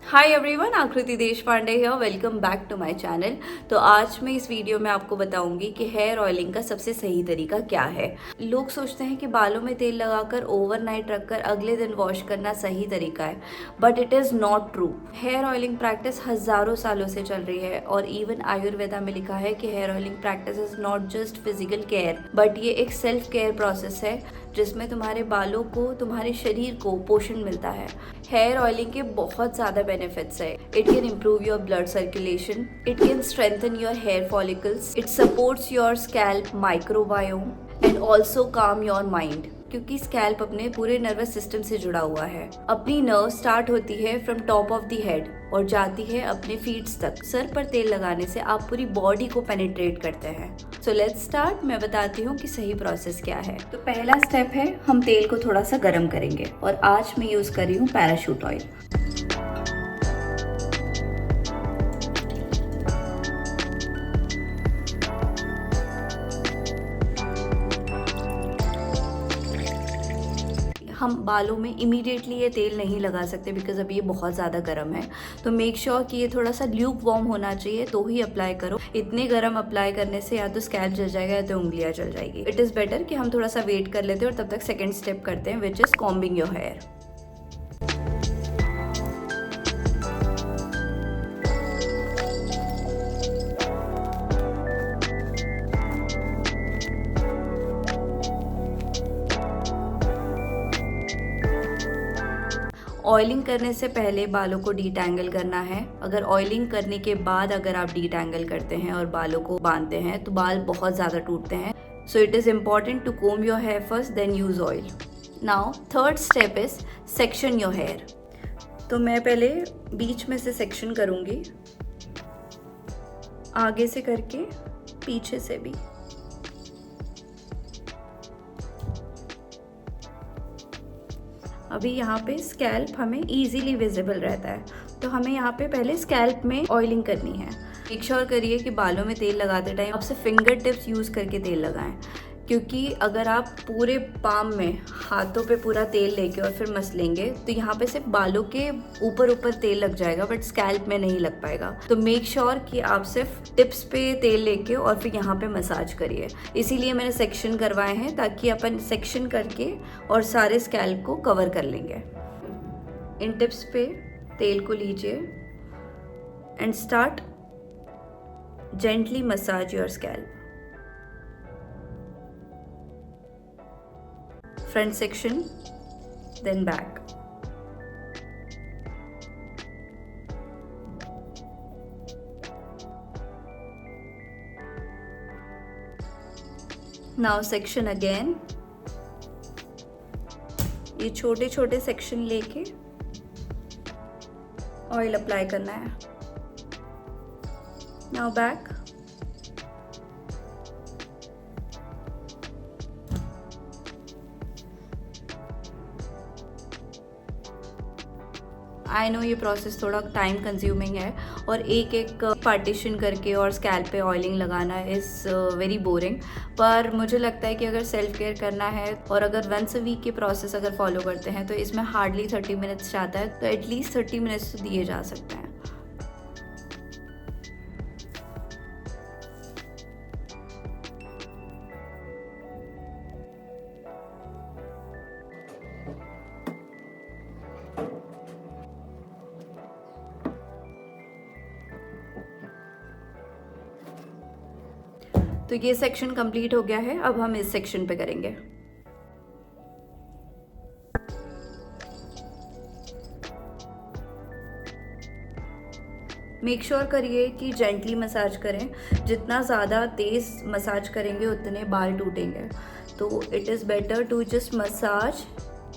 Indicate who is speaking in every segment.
Speaker 1: Hi everyone, आकृति Deshpande है। Welcome back to my channel. तो आज मैं इस वीडियो में आपको बताऊंगी कि हेयर ऑयलिंग का सबसे सही तरीका क्या है। लोग सोचते हैं कि बालों में तेल लगाकर ओवरनाइट रखकर अगले दिन वॉश करना सही तरीका है, but it is not true. Hair oiling practice हज़ारों सालों से चल रही है और इवन आयुर्वेदा में लिखा है कि hair oiling practice is not just physical care, but ये एक सेल्फ केयर प्रोसेस है जिसमें तुम्हारे बालों को, तुम्हारे शरीर को पोषण मिलता है। हेयर ऑयलिंग के बहुत ज़्यादा बेनिफिट्स है। It can improve your blood circulation, it can strengthen your hair follicles, it supports your scalp microbiome and also calm your mind, क्योंकि स्कैल्प अपने पूरे नर्वस सिस्टम से जुड़ा हुआ है। अपनी नर्व स्टार्ट होती है from top of the head और जाती है अपने फीट्स तक। सर पर तेल लगाने से आप पूरी बॉडी को पेनिट्रेट करते हैं। So let's start. मैं बताती हूँ कि सही प्रोसेस क्या है। तो पहला स्टेप है, हम तेल को थोड़ा सा गर्म करेंगे और आज मैं यूज कर रही हूँ पैराशूट ऑयल। हम बालों में इमीडिएटली ये तेल नहीं लगा सकते बिकॉज अभी ये बहुत ज़्यादा गर्म है। तो मेक श्योर कि ये थोड़ा सा ल्यूक वार्म होना चाहिए तो ही अप्लाई करो। इतने गर्म अप्लाई करने से या तो स्कैल्प जल जाएगा या तो उंगलियां जल जाएगी। इट इज़ बेटर कि हम थोड़ा सा वेट कर लेते हैं और तब तक सेकेंड स्टेप करते हैं, which is combing your hair. Oiling करने से पहले बालों को डीटैंगल करना है। अगर ऑयलिंग करने के बाद अगर आप डीटैंगल करते हैं और बालों को बांधते हैं तो बाल बहुत ज़्यादा टूटते हैं। So it is important to comb your hair first, then use oil. Now third step is section your hair. तो मैं पहले बीच में से सेक्शन करूँगी, आगे से करके पीछे से भी। अभी यहाँ पे स्कैल्प हमें इजीली विजिबल रहता है, तो हमें यहाँ पे पहले स्कैल्प में ऑयलिंग करनी है। मेक श्योर करिए कि बालों में तेल लगाते टाइम आपसे फिंगर टिप्स यूज़ करके तेल लगाएं, क्योंकि अगर आप पूरे पाम में हाथों पे पूरा तेल लेके और फिर मसलेंगे तो यहाँ पे सिर्फ बालों के ऊपर ऊपर तेल लग जाएगा बट स्कैल्प में नहीं लग पाएगा। तो मेक श्योर कि आप सिर्फ टिप्स पे तेल लेके और फिर यहाँ पे मसाज करिए। इसीलिए मैंने सेक्शन करवाए हैं ताकि अपन सेक्शन करके और सारे स्कैल्प को कवर कर लेंगे। इन टिप्स पे तेल को लीजिए and start gently massage your scalp. Front section, then back. Now section again. ये छोटे छोटे सेक्शन लेके ऑयल अप्लाई करना है। Now back. आई नो ये प्रोसेस थोड़ा टाइम कंज्यूमिंग है और एक एक पार्टीशन करके और स्कैल्प पे ऑयलिंग लगाना इज़ वेरी बोरिंग, पर मुझे लगता है कि अगर सेल्फ केयर करना है और अगर वंस अ वीक के प्रोसेस अगर फॉलो करते हैं तो इसमें हार्डली 30 मिनट्स जाता है, तो एटलीस्ट 30 मिनट्स तो दिए जा सकते हैं। तो ये सेक्शन कंप्लीट हो गया है। अब हम इस सेक्शन पे करेंगे। मेक श्योर करिए कि जेंटली मसाज करें। जितना ज़्यादा तेज़ मसाज करेंगे उतने बाल टूटेंगे। तो it is better to just massage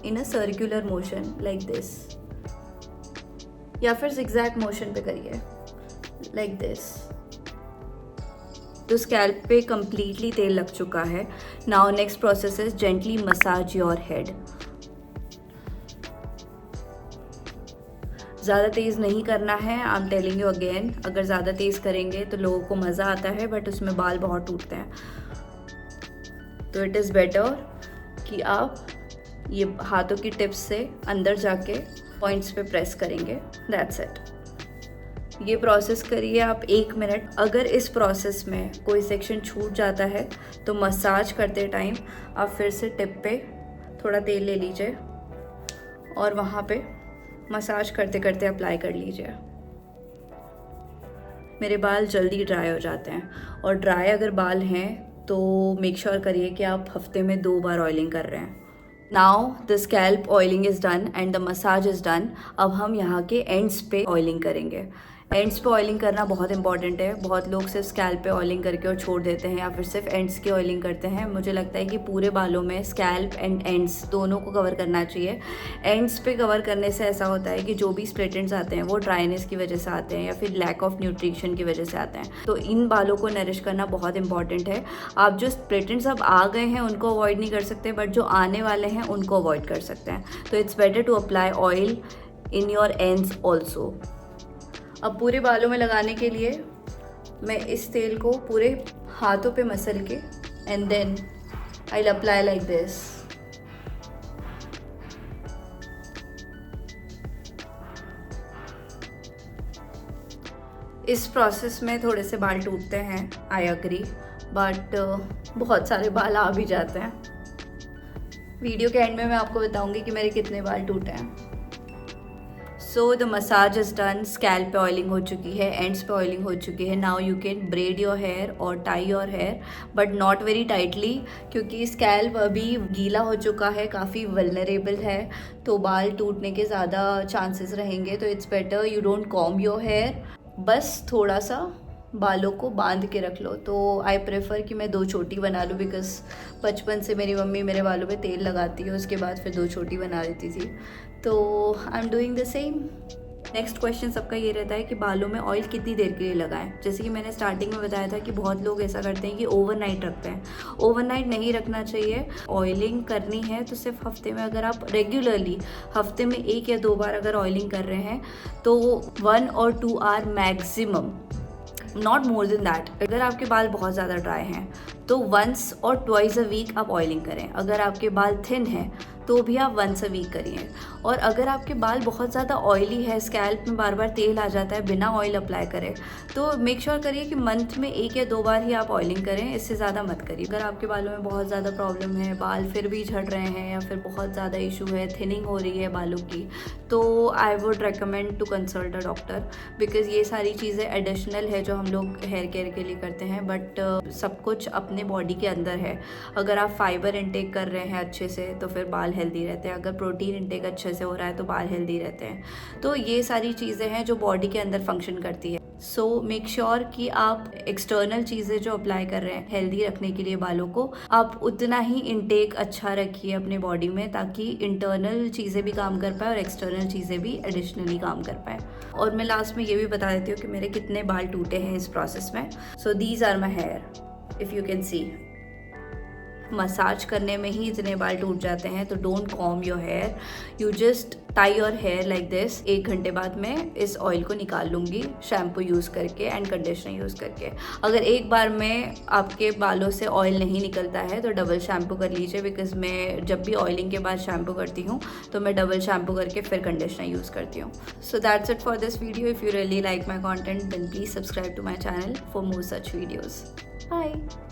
Speaker 1: in a circular motion like this, या फिर zigzag मोशन पे करिए लाइक दिस। तो स्कैल्प पे कम्प्लीटली तेल लग चुका है। Now next process is gently massage your head. ज़्यादा तेज़ नहीं करना है, I am telling you again. अगर ज़्यादा तेज़ करेंगे तो लोगों को मज़ा आता है बट उसमें बाल बहुत टूटते हैं। तो इट इज़ बेटर कि आप ये हाथों की टिप्स से अंदर जाके पॉइंट्स पे प्रेस करेंगे, दैट्स इट। ये प्रोसेस करिए आप 1 मिनट। अगर इस प्रोसेस में कोई सेक्शन छूट जाता है तो मसाज करते टाइम आप फिर से टिप पे थोड़ा तेल ले लीजिए और वहाँ पे मसाज करते करते अप्लाई कर लीजिए। मेरे बाल जल्दी ड्राई हो जाते हैं, और ड्राई अगर बाल हैं तो मेक श्योर करिए कि आप हफ्ते में 2 बार ऑयलिंग कर रहे हैं। Now the scalp oiling is done and the massage is done. अब हम यहाँ के एंड्स पे ऑयलिंग करेंगे। एंड्स पे ऑयलिंग करना बहुत इंपॉर्टेंट है। बहुत लोग सिर्फ स्कैल्प पे ऑयलिंग करके और छोड़ देते हैं, या फिर सिर्फ एंड्स की ऑयलिंग करते हैं। मुझे लगता है कि पूरे बालों में स्कैल्प एंड एंड्स दोनों को कवर करना चाहिए। एंड्स पे कवर करने से ऐसा होता है कि जो भी स्प्लिट एंड्स आते हैं वो ड्राइनेस की वजह से आते हैं या फिर लैक ऑफ न्यूट्रिशन की वजह से आते हैं। तो इन बालों को नरिश करना बहुत इंपॉर्टेंट है। आप जो स्प्लिट एंड्स अब आ गए हैं उनको अवॉइड नहीं कर सकते, बट जो आने वाले हैं उनको अवॉइड कर सकते हैं। तो it's better to apply oil in your ends also. अब पूरे बालों में लगाने के लिए मैं इस तेल को पूरे हाथों पे मसल के and then I will apply like this. इस प्रोसेस में थोड़े से बाल टूटते हैं, आई अग्री, बट बहुत सारे बाल आ भी जाते हैं। वीडियो के एंड में मैं आपको बताऊंगी कि मेरे कितने बाल टूटे हैं। So the massage is done. Scalp पे ऑयलिंग हो चुकी है, एंड्स पे ऑयलिंग हो चुकी है। Now you can braid your hair or tie your hair, but not very tightly, क्योंकि स्कैल्प अभी गीला हो चुका है, काफ़ी वल्नरेबल है, तो बाल टूटने के ज़्यादा चांसेस रहेंगे। तो it's better you don't comb your hair, बस थोड़ा सा बालों को बांध के रख लो। तो आई प्रेफर कि मैं 2 चोटी बना लूँ, बिकॉज बचपन से मेरी मम्मी मेरे बालों पे तेल लगाती है, उसके बाद फिर 2 चोटी बना देती थी। तो I am doing the same. Next question सबका ये रहता है कि बालों में ऑयल कितनी देर के लिए लगाएं। जैसे कि मैंने स्टार्टिंग में बताया था कि बहुत लोग ऐसा करते हैं कि ओवरनाइट रखते हैं। ओवरनाइट नहीं रखना चाहिए। ऑयलिंग करनी है तो सिर्फ हफ्ते में, अगर आप रेगुलरली हफ्ते में 1 या 2 बार अगर ऑयलिंग कर रहे हैं तो 1 और 2 hour maximum, not more than that. अगर आपके बाल बहुत ज़्यादा ड्राई हैं तो वंस और ट्वाइस अ वीक आप ऑयलिंग करें। अगर आपके बाल थिन हैं तो भी आप वंस अ वीक करिए। और अगर आपके बाल बहुत ज़्यादा ऑयली है, स्कैल्प में बार बार तेल आ जाता है, बिना ऑयल अप्लाई करें, तो मेक श्योर करिए कि मंथ में 1 या 2 बार ही आप ऑयलिंग करें, इससे ज़्यादा मत करिए। अगर आपके बालों में बहुत ज़्यादा प्रॉब्लम है, बाल फिर भी झड़ रहे हैं या फिर बहुत ज़्यादा इशू है, थिनिंग हो रही है बालों की, तो I would recommend to consult a doctor, because ये सारी चीज़ें एडिशनल है जो हम लोग हेयर केयर के लिए करते हैं, बट सब कुछ अपने बॉडी के अंदर है। अगर आप फाइबर इनटेक कर रहे हैं अच्छे से तो फिर बाल हेल्दी रहते हैं। अगर प्रोटीन इनटेक अच्छे से हो रहा है तो बाल हेल्दी रहते हैं। तो ये सारी चीज़ें हैं जो बॉडी के अंदर फंक्शन करती है। सो मेक श्योर कि आप एक्सटर्नल चीज़ें जो अप्लाई कर रहे हैं हेल्दी रखने के लिए बालों को, आप उतना ही इनटेक अच्छा रखिए अपने बॉडी में, ताकि इंटरनल चीज़ें भी काम कर पाए और एक्सटर्नल चीज़ें भी एडिशनली काम कर पाए। और मैं लास्ट में ये भी बता देती हूँ कि मेरे कितने बाल टूटे हैं इस प्रोसेस में। So these are my hair, if you can see. Massage करने में ही इतने बाल टूट जाते हैं, तो don't comb your hair, you just tie your hair like this. 1 घंटे बाद मैं इस ऑयल को निकाल लूँगी शैम्पू यूज़ करके एंड कंडीशनर यूज़ करके। अगर एक बार में आपके बालों से ऑयल नहीं निकलता है तो डबल शैम्पू कर लीजिए, बिकॉज मैं जब भी ऑयलिंग के बाद शैम्पू करती हूँ तो मैं डबल शैम्पू करके फिर कंडीशनर यूज़ करती हूँ। So that's it for this video. If you really like my content then please subscribe to my channel for more such videos. Bye.